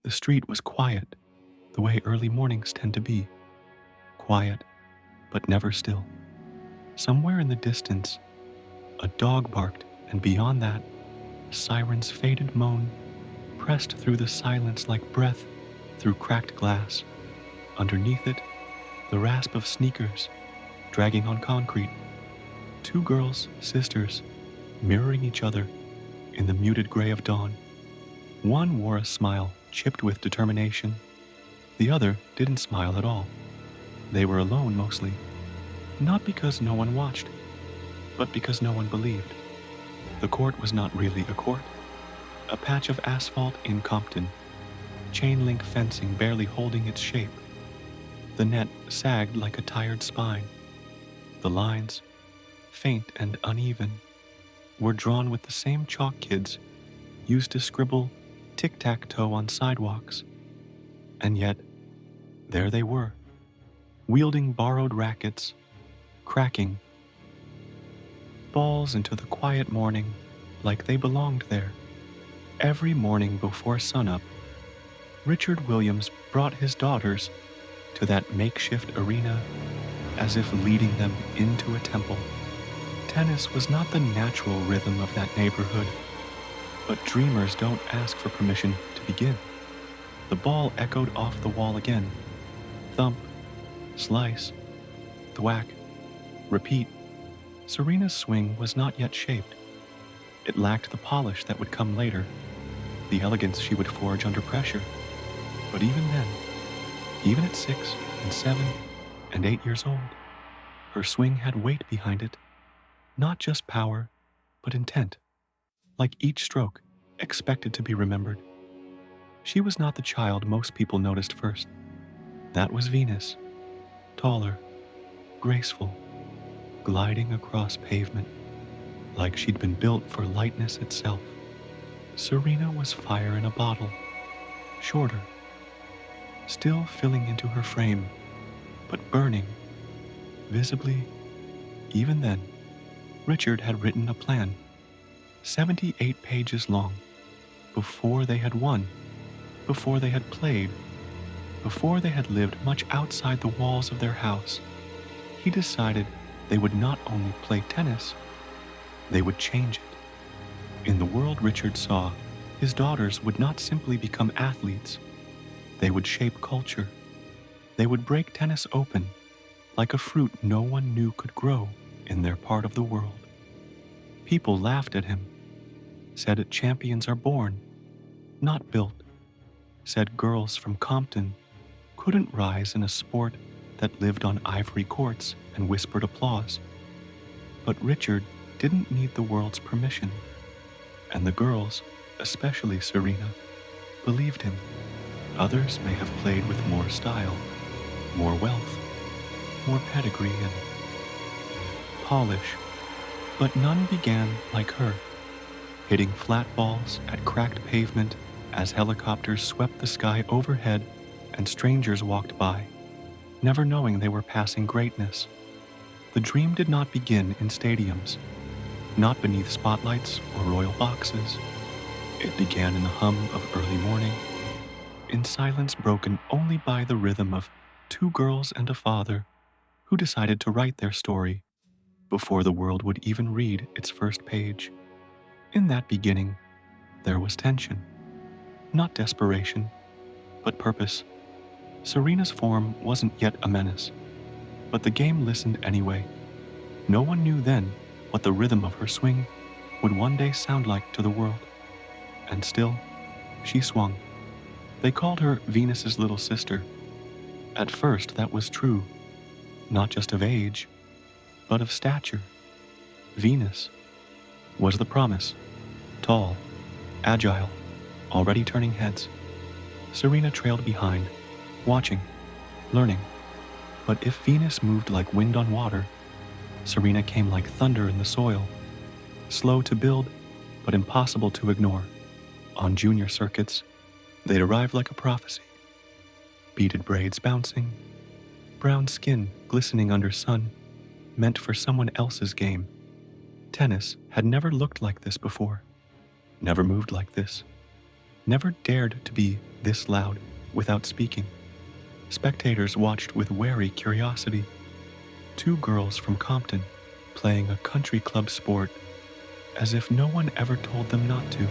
The street was quiet, the way early mornings tend to be. Quiet, but never still. Somewhere in the distance, a dog barked, and beyond that, a siren's faded moan pressed through the silence like breath through cracked glass. Underneath it, the rasp of sneakers dragging on concrete. Two girls, sisters, mirroring each other in the muted gray of dawn. One wore a smile chipped with determination. The other didn't smile at all. They were alone mostly, not because no one watched, but because no one believed. The court was not really a court. A patch of asphalt in Compton, chain link fencing barely holding its shape. The net sagged like a tired spine. The lines, faint and uneven, were drawn with the same chalk kids used to scribble tic-tac-toe on sidewalks. And yet, there they were, wielding borrowed rackets, cracking balls into the quiet morning like they belonged there. Every morning before sunup, Richard Williams brought his daughters to that makeshift arena as if leading them into a temple. Tennis was not the natural rhythm of that neighborhood, but dreamers don't ask for permission to begin. The ball echoed off the wall again. Thump, slice, thwack, repeat. Serena's swing was not yet shaped. It lacked the polish that would come later, the elegance she would forge under pressure. But even then, even at 6 and 7 and 8 years old, her swing had weight behind it, not just power, but intent, like each stroke expected to be remembered. She was not the child most people noticed first. That was Venus, taller, graceful, gliding across pavement, like she'd been built for lightness itself. Serena was fire in a bottle, shorter, still filling into her frame, but burning, visibly. Even then, Richard had written a plan, 78 pages long, before they had won, before they had played, before they had lived much outside the walls of their house. He decided they would not only play tennis, they would change it. In the world Richard saw, his daughters would not simply become athletes. They would shape culture. They would break tennis open like a fruit no one knew could grow in their part of the world. People laughed at him, said champions are born, not built, said girls from Compton couldn't rise in a sport that lived on ivory courts and whispered applause. But Richard didn't need the world's permission, and the girls, especially Serena, believed him. Others may have played with more style, more wealth, more pedigree and polish, but none began like her, hitting flat balls at cracked pavement as helicopters swept the sky overhead and strangers walked by, never knowing they were passing greatness. The dream did not begin in stadiums, not beneath spotlights or royal boxes. It began in the hum of early morning, in silence broken only by the rhythm of two girls and a father who decided to write their story before the world would even read its first page. In that beginning, there was tension, not desperation, but purpose. Serena's form wasn't yet a menace, but the game listened anyway. No one knew then what the rhythm of her swing would one day sound like to the world. And still, she swung. They called her Venus's little sister. At first, that was true, not just of age, but of stature. Venus was the promise, tall, agile, already turning heads. Serena trailed behind, watching, learning. But if Venus moved like wind on water, Serena came like thunder in the soil, slow to build, but impossible to ignore. On junior circuits, they'd arrive like a prophecy. Beaded braids bouncing, brown skin glistening under sun, meant for someone else's game. Tennis had never looked like this before, never moved like this, never dared to be this loud, without speaking. Spectators watched with wary curiosity. Two girls from Compton playing a country club sport as if no one ever told them not to.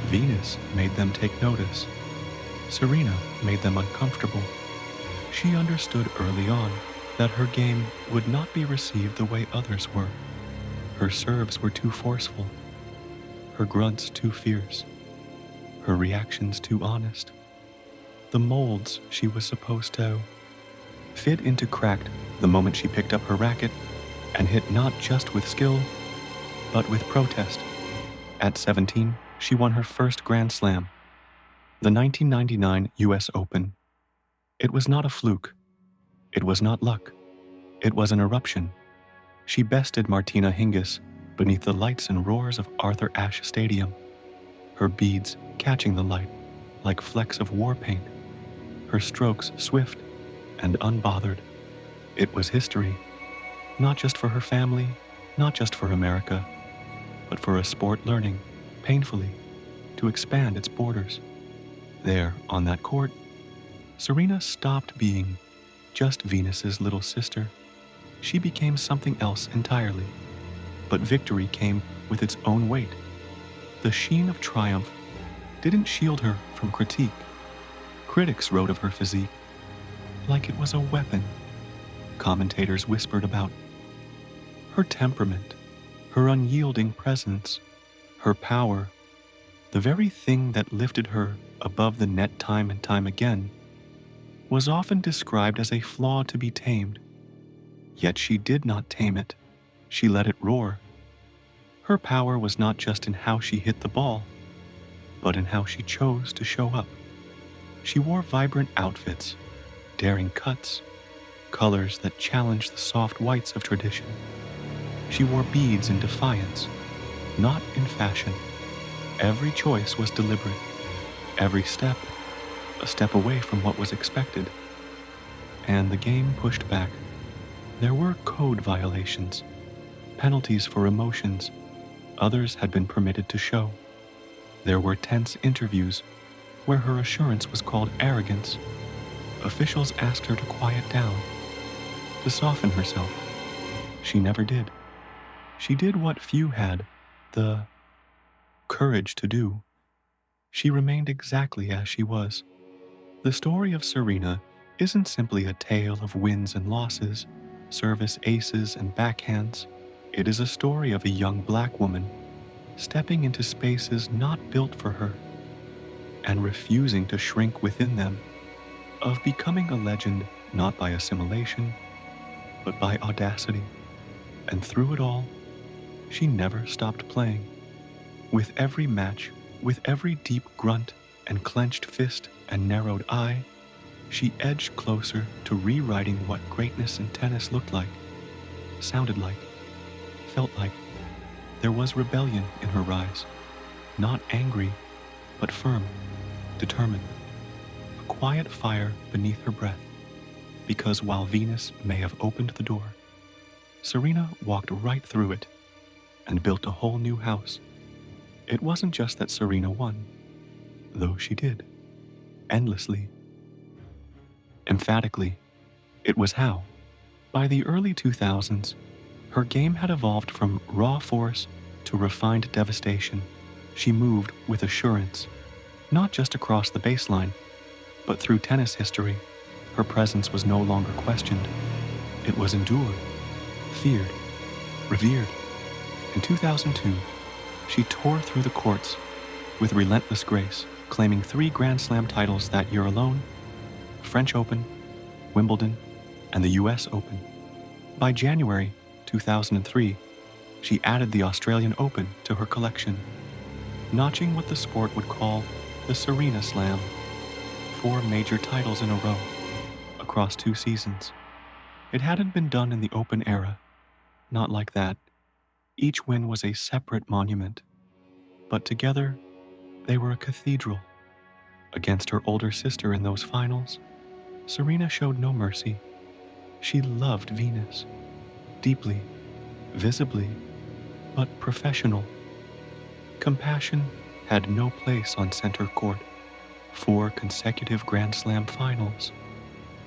Venus made them take notice. Serena made them uncomfortable. She understood early on that her game would not be received the way others were. Her serves were too forceful, her grunts too fierce, her reactions too honest. The molds she was supposed to fit into cracked the moment she picked up her racket and hit not just with skill, but with protest. At 17, she won her first Grand Slam, the 1999 US Open. It was not a fluke. It was not luck. It was an eruption. She bested Martina Hingis beneath the lights and roars of Arthur Ashe Stadium, her beads catching the light like flecks of war paint, her strokes swift and unbothered. It was history, not just for her family, not just for America, but for a sport learning, painfully, to expand its borders. There, on that court, Serena stopped being just Venus's little sister. She became something else entirely. But victory came with its own weight. The sheen of triumph didn't shield her from critique. Critics wrote of her physique like it was a weapon. Commentators whispered about her temperament, her unyielding presence, her power, the very thing that lifted her above the net time and time again, was often described as a flaw to be tamed. Yet she did not tame it. She let it roar. Her power was not just in how she hit the ball, but in how she chose to show up. She wore vibrant outfits, daring cuts, colors that challenged the soft whites of tradition. She wore beads in defiance, not in fashion. Every choice was deliberate. Every step, a step away from what was expected. And the game pushed back. There were code violations, penalties for emotions others had been permitted to show. There were tense interviews where her assurance was called arrogance. Officials asked her to quiet down, to soften herself. She never did. She did what few had the courage to do. She remained exactly as she was. The story of Serena isn't simply a tale of wins and losses, service aces and backhands. It is a story of a young black woman stepping into spaces not built for her and refusing to shrink within them, of becoming a legend not by assimilation, but by audacity. And through it all, she never stopped playing. With every match, with every deep grunt and clenched fist and narrowed eye, she edged closer to rewriting what greatness in tennis looked like, sounded like, felt like. There was rebellion in her rise, not angry, but firm, determined. A quiet fire beneath her breath, because while Venus may have opened the door, Serena walked right through it and built a whole new house. It wasn't just that Serena won, though she did, endlessly. Emphatically, it was how. By the early 2000s, her game had evolved from raw force to refined devastation. She moved with assurance, not just across the baseline, but through tennis history. Her presence was no longer questioned. It was endured, feared, revered. In 2002, she tore through the courts with relentless grace, claiming 3 Grand Slam titles that year alone: French Open, Wimbledon, and the US Open. By January 2003, she added the Australian Open to her collection, notching what the sport would call the Serena Slam, 4 major titles in a row, across 2 seasons. It hadn't been done in the Open era, not like that. Each win was a separate monument, but together they were a cathedral. Against her older sister in those finals, Serena showed no mercy. She loved Venus, deeply, visibly, but professional. Compassion had no place on center court. 4 consecutive Grand Slam finals,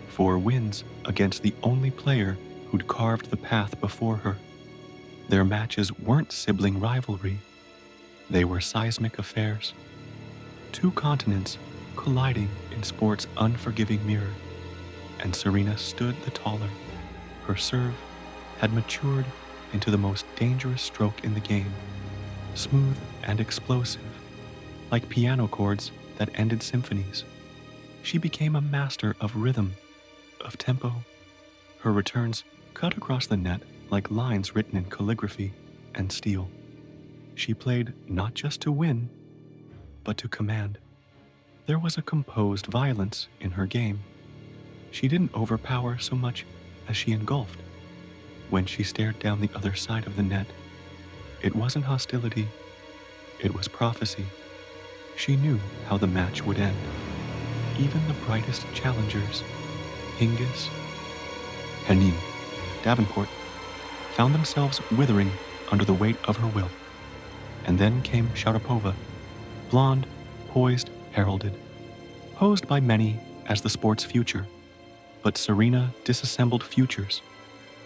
4 wins against the only player who'd carved the path before her. Their matches weren't sibling rivalry, they were seismic affairs. 2 continents colliding in sport's unforgiving mirror, and Serena stood the taller. Her serve had matured into the most dangerous stroke in the game, smooth and explosive, like piano chords that ended symphonies. She became a master of rhythm, of tempo. Her returns cut across the net like lines written in calligraphy and steel. She played not just to win, but to command. There was a composed violence in her game. She didn't overpower so much as she engulfed. When she stared down the other side of the net, it wasn't hostility, it was prophecy. She knew how the match would end. Even the brightest challengers, Hingis, Henin, Davenport, found themselves withering under the weight of her will. And then came Sharapova, blonde, poised, heralded, posed by many as the sport's future. But Serena disassembled futures.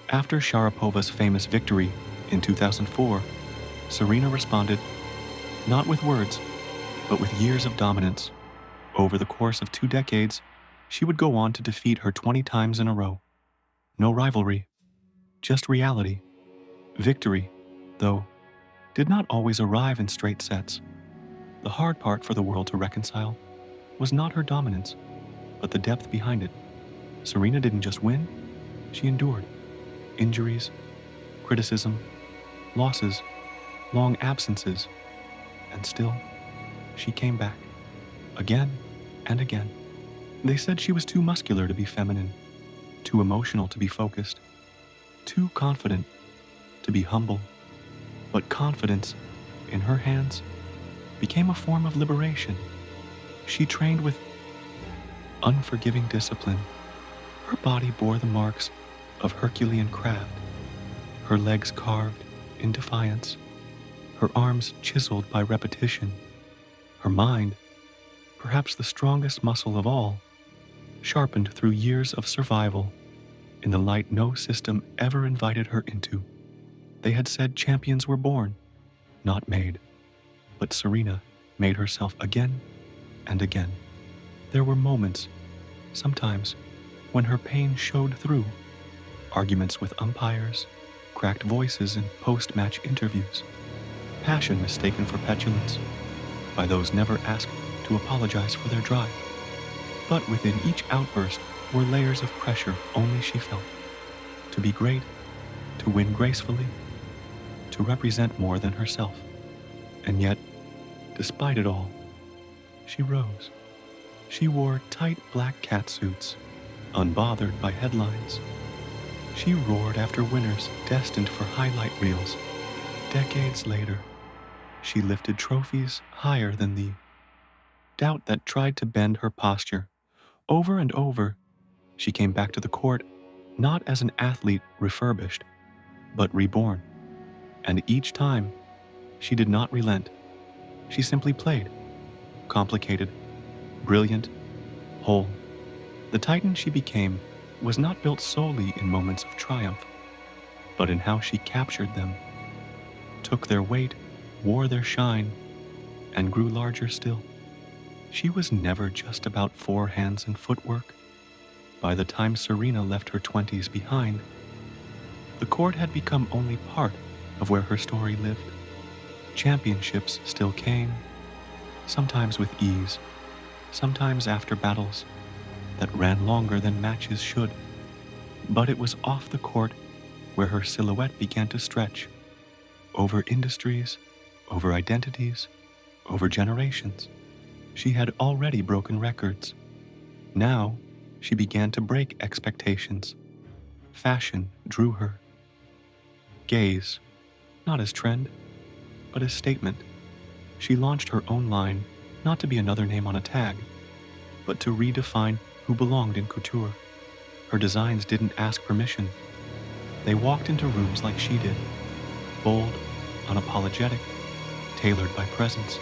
After Sharapova's famous victory in 2004, Serena responded, not with words, but with years of dominance. Over the course of 2 decades, she would go on to defeat her 20 times in a row. No rivalry, just reality. Victory, though, did not always arrive in straight sets. The hard part for the world to reconcile was not her dominance, but the depth behind it. Serena didn't just win, she endured. Injuries, criticism, losses, long absences, and still, she came back, again and again. They said she was too muscular to be feminine, too emotional to be focused, too confident to be humble. But confidence, in her hands, became a form of liberation. She trained with unforgiving discipline. Her body bore the marks of Herculean craft, her legs carved in defiance, her arms chiseled by repetition, her mind, perhaps the strongest muscle of all, sharpened through years of survival in the light no system ever invited her into. They had said champions were born, not made, but Serena made herself again and again. There were moments, sometimes, when her pain showed through. Arguments with umpires, cracked voices in post-match interviews, passion mistaken for petulance by those never asked to apologize for their drive. But within each outburst were layers of pressure only she felt. To be great, to win gracefully, to represent more than herself. And yet, despite it all, she rose. She wore tight black catsuits, unbothered by headlines. She roared after winners destined for highlight reels. Decades later, she lifted trophies higher than the doubt that tried to bend her posture. Over and over, she came back to the court not as an athlete refurbished, but reborn. And each time, she did not relent. She simply played. Complicated, brilliant, whole. The Titan she became was not built solely in moments of triumph, but in how she captured them, took their weight, wore their shine, and grew larger still. She was never just about forehands and footwork. By the time Serena left her 20s behind, the court had become only part of where her story lived. Championships still came, sometimes with ease, sometimes after battles that ran longer than matches should. But it was off the court where her silhouette began to stretch, over industries, over identities, over generations. She had already broken records. Now, she began to break expectations. Fashion drew her. Gaze, not as trend, but as statement. She launched her own line, not to be another name on a tag, but to redefine who belonged in couture. Her designs didn't ask permission. They walked into rooms like she did, bold, unapologetic, tailored by presence.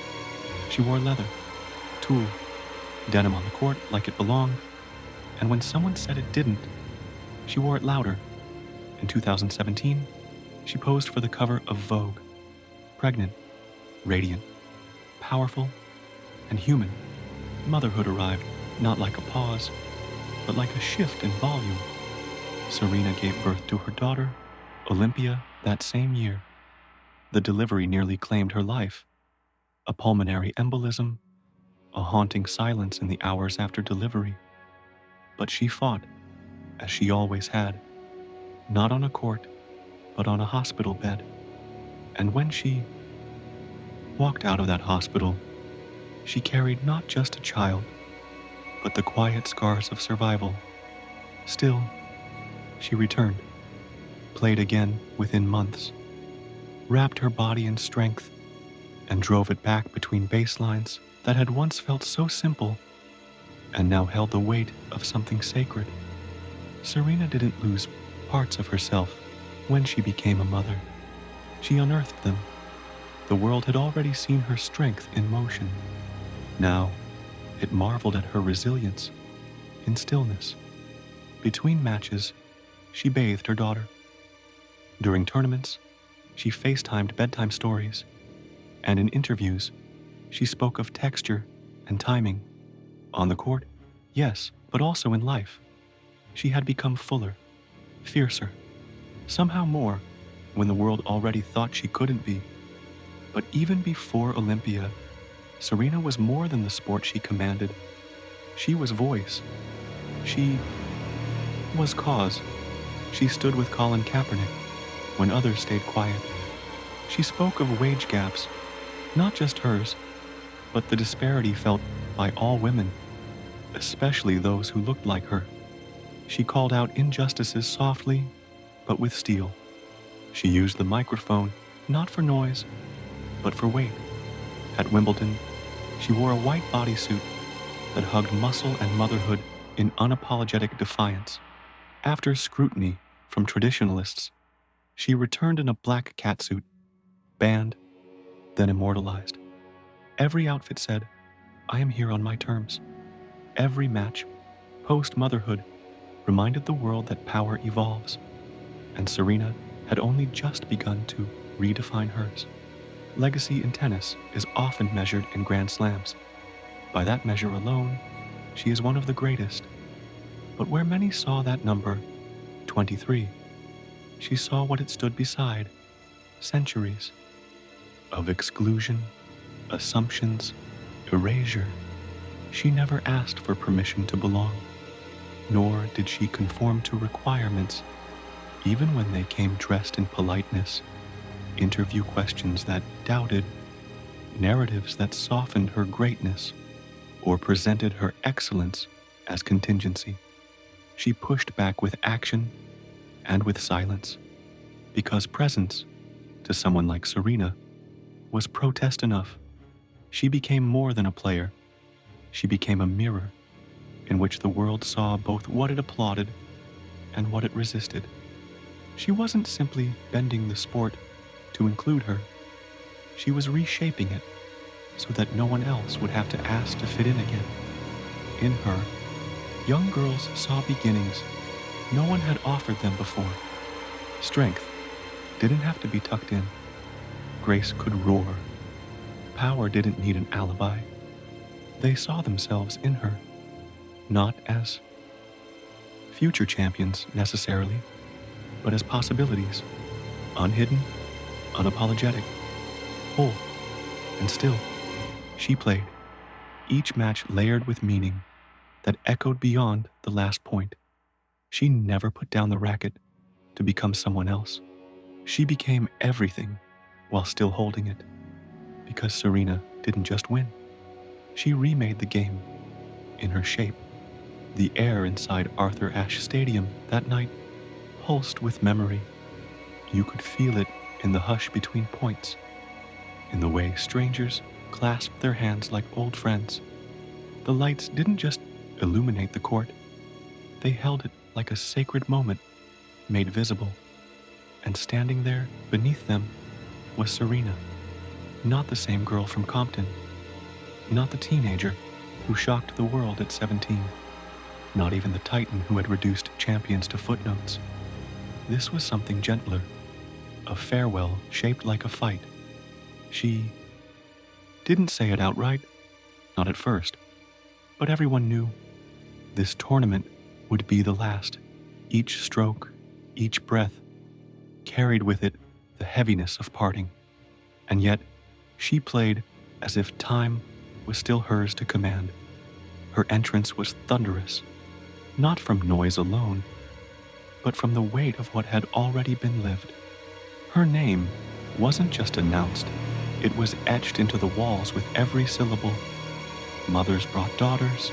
She wore leather, tulle, denim on the court like it belonged, and when someone said it didn't, she wore it louder. In 2017, she posed for the cover of Vogue, pregnant, radiant, powerful, and human. Motherhood arrived, not like a pause, but like a shift in volume. Serena gave birth to her daughter, Olympia, that same year. The delivery nearly claimed her life. A pulmonary embolism, a haunting silence in the hours after delivery. But she fought, as she always had, not on a court, but on a hospital bed. And when she walked out of that hospital, she carried not just a child, but the quiet scars of survival. Still, she returned, played again within months, wrapped her body in strength, and drove it back between baselines that had once felt so simple and now held the weight of something sacred. Serena didn't lose parts of herself when she became a mother. She unearthed them. The world had already seen her strength in motion. Now, it marveled at her resilience in stillness. Between matches, she bathed her daughter. During tournaments, she FaceTimed bedtime stories, and in interviews, she spoke of texture and timing. On the court, yes, but also in life. She had become fuller, fiercer, somehow more when the world already thought she couldn't be. But even before Olympia, Serena was more than the sport she commanded. She was voice. She was cause. She stood with Colin Kaepernick when others stayed quiet. She spoke of wage gaps, not just hers, but the disparity felt by all women, especially those who looked like her. She called out injustices softly, but with steel. She used the microphone not for noise, but for weight. At Wimbledon, she wore a white bodysuit that hugged muscle and motherhood in unapologetic defiance. After scrutiny from traditionalists, she returned in a black catsuit, banned, then immortalized. Every outfit said, "I am here on my terms." Every match, post-motherhood, reminded the world that power evolves, and Serena had only just begun to redefine hers. Legacy in tennis is often measured in Grand Slams. By that measure alone, she is one of the greatest. But where many saw that number, 23, she saw what it stood beside, centuries of exclusion, assumptions, erasure. She never asked for permission to belong, nor did she conform to requirements, even when they came dressed in politeness, interview questions that doubted, narratives that softened her greatness, or presented her excellence as contingency. She pushed back with action and with silence, because presence, to someone like Serena, was protest enough. She became more than a player. She became a mirror in which the world saw both what it applauded and what it resisted. She wasn't simply bending the sport to include her. She was reshaping it so that no one else would have to ask to fit in again. In her, young girls saw beginnings no one had offered them before. Strength didn't have to be tucked in. Grace could roar. Power didn't need an alibi. They saw themselves in her, not as future champions necessarily, but as possibilities, unhidden, unapologetic, whole. And still, she played, each match layered with meaning that echoed beyond the last point. She never put down the racket to become someone else. She became everything while still holding it, because Serena didn't just win. She remade the game in her shape. The air inside Arthur Ashe Stadium that night pulsed with memory. You could feel it in the hush between points, in the way strangers clasped their hands like old friends. The lights didn't just illuminate the court, they held it like a sacred moment made visible. And standing there beneath them was Serena, not the same girl from Compton, not the teenager who shocked the world at 17. Not even the Titan who had reduced champions to footnotes. This was something gentler, a farewell shaped like a fight. She didn't say it outright, not at first, but everyone knew this tournament would be the last. Each stroke, each breath, carried with it the heaviness of parting. And yet, she played as if time was still hers to command. Her entrance was thunderous, not from noise alone, but from the weight of what had already been lived. Her name wasn't just announced, it was etched into the walls with every syllable. Mothers brought daughters,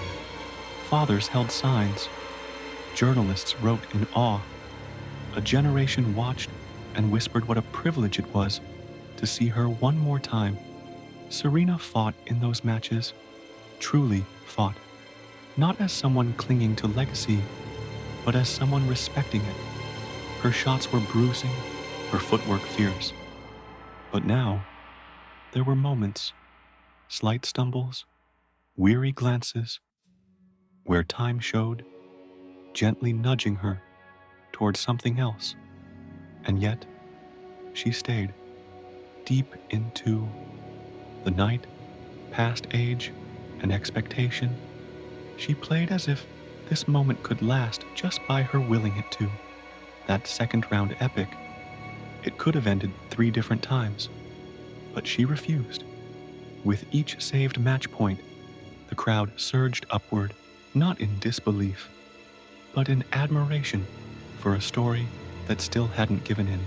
fathers held signs, journalists wrote in awe. A generation watched and whispered what a privilege it was to see her one more time. Serena fought in those matches, truly fought, not as someone clinging to legacy, but as someone respecting it. Her shots were bruising, her footwork fierce. But now, there were moments, slight stumbles, weary glances, where time showed, gently nudging her toward something else. And yet, she stayed deep into the night, past age and expectation. She played as if this moment could last just by her willing it to. That second round epic, it could have ended 3 different times, but she refused. With each saved match point, the crowd surged upward, not in disbelief, but in admiration for a story that still hadn't given in.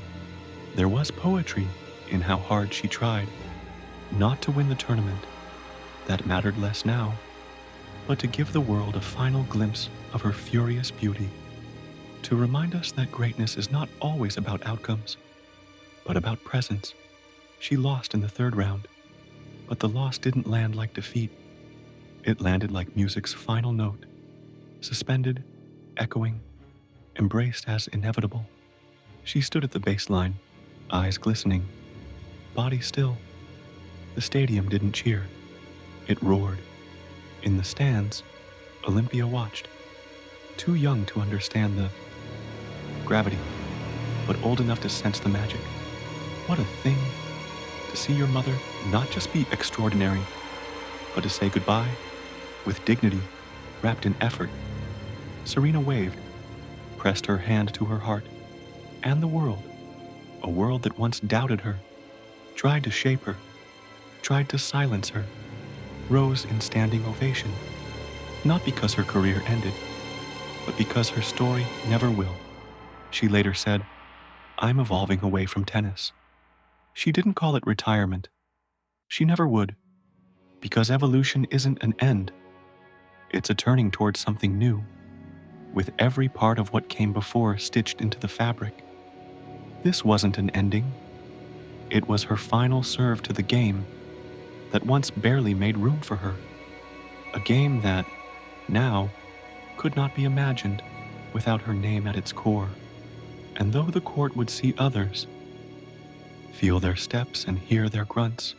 There was poetry in how hard she tried, not to win the tournament, that mattered less now, but to give the world a final glimpse of her furious beauty, to remind us that greatness is not always about outcomes, but about presence. She lost in the 3rd round, but the loss didn't land like defeat. It landed like music's final note, suspended, echoing, embraced as inevitable. She stood at the baseline, eyes glistening, body still. The stadium didn't cheer. It roared. In the stands, Olympia watched, too young to understand the gravity, but old enough to sense the magic. What a thing to see your mother not just be extraordinary, but to say goodbye with dignity wrapped in effort. Serena waved, pressed her hand to her heart, and the world, a world that once doubted her, tried to shape her, tried to silence her, rose in standing ovation, not because her career ended, but because her story never will. She later said, "I'm evolving away from tennis." She didn't call it retirement. She never would, because evolution isn't an end. It's a turning towards something new, with every part of what came before stitched into the fabric. This wasn't an ending. It was her final serve to the game that once barely made room for her. A game that, now, could not be imagined without her name at its core. And though the court would see others, feel their steps and hear their grunts,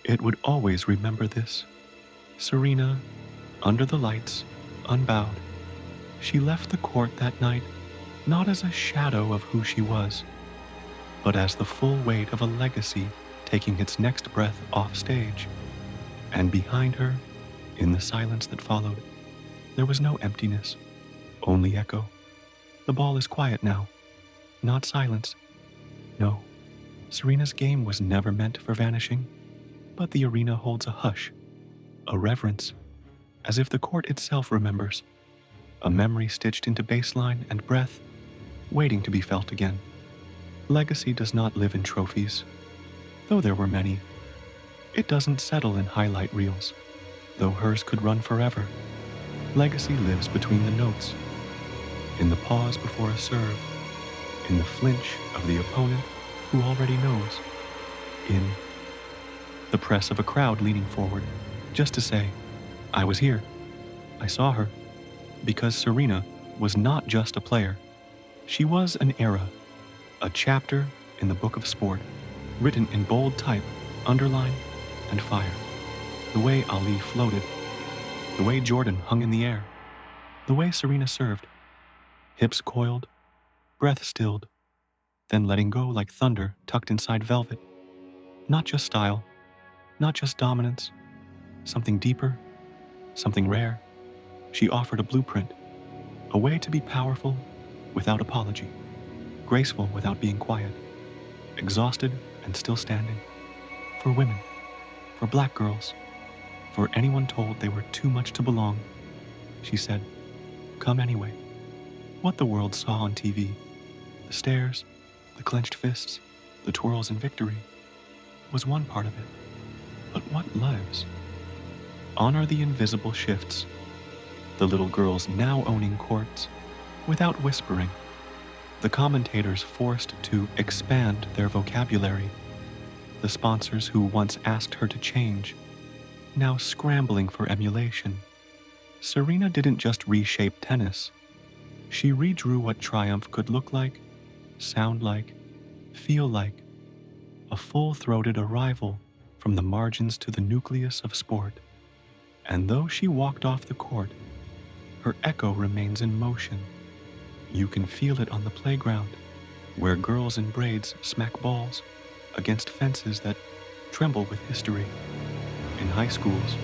it would always remember this. Serena, under the lights, unbowed. She left the court that night not as a shadow of who she was, but as the full weight of a legacy taking its next breath off stage. And behind her, in the silence that followed, there was no emptiness, only echo. The ball is quiet now, not silence. No, Serena's game was never meant for vanishing, but the arena holds a hush, a reverence, as if the court itself remembers, a memory stitched into baseline and breath, waiting to be felt again. Legacy does not live in trophies, though there were many. It doesn't settle in highlight reels, though hers could run forever. Legacy lives between the notes, in the pause before a serve, in the flinch of the opponent who already knows, in the press of a crowd leaning forward, just to say, "I was here, I saw her," because Serena was not just a player. She was an era, a chapter in the book of sport, written in bold type, underline, and fire. The way Ali floated, The way Jordan hung in the air. The way Serena served. Hips coiled, breath stilled, then letting go like thunder tucked inside velvet. Not just style, not just dominance, something deeper, something rare. She offered a blueprint, a way to be powerful without apology, graceful without being quiet, exhausted and still standing. For women, for black girls, for anyone told they were too much to belong, she said, "Come anyway." What the world saw on TV, the stares, the clenched fists, the twirls in victory, was one part of it. But what lives? Honor the invisible shifts, the little girls now owning courts, without whispering, the commentators forced to expand their vocabulary, the sponsors who once asked her to change, now scrambling for emulation. Serena didn't just reshape tennis. She redrew what triumph could look like, sound like, feel like, a full-throated arrival from the margins to the nucleus of sport. And though she walked off the court, her echo remains in motion. You can feel it on the playground, where girls in braids smack balls against fences that tremble with history. In high schools,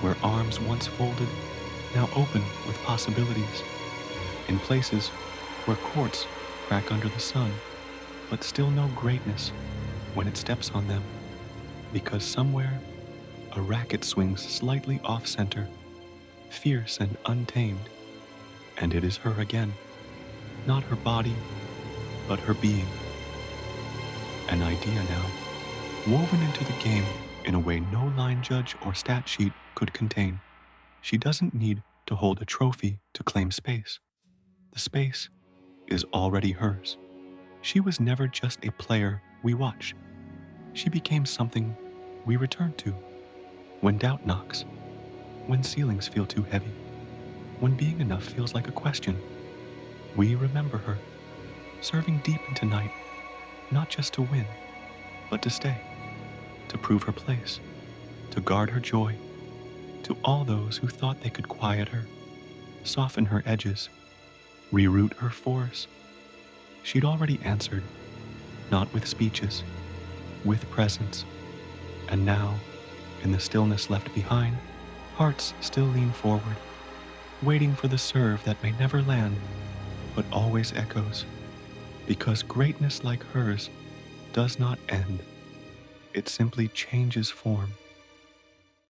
where arms once folded, now open with possibilities. In places where courts crack under the sun, but still know greatness when it steps on them, because somewhere a racket swings slightly off-center, fierce and untamed, and it is her again, not her body, but her being. An idea now, woven into the game in a way no line judge or stat sheet could contain. She doesn't need to hold a trophy to claim space. The space is already hers. She was never just a player we watch. She became something we return to when doubt knocks, when ceilings feel too heavy, when being enough feels like a question. We remember her, serving deep into night, not just to win, but to stay, to prove her place, to guard her joy. To all those who thought they could quiet her, soften her edges, reroute her force, she'd already answered, not with speeches, with presence. And now, in the stillness left behind, hearts still lean forward, waiting for the serve that may never land, but always echoes, because greatness like hers does not end. It simply changes form.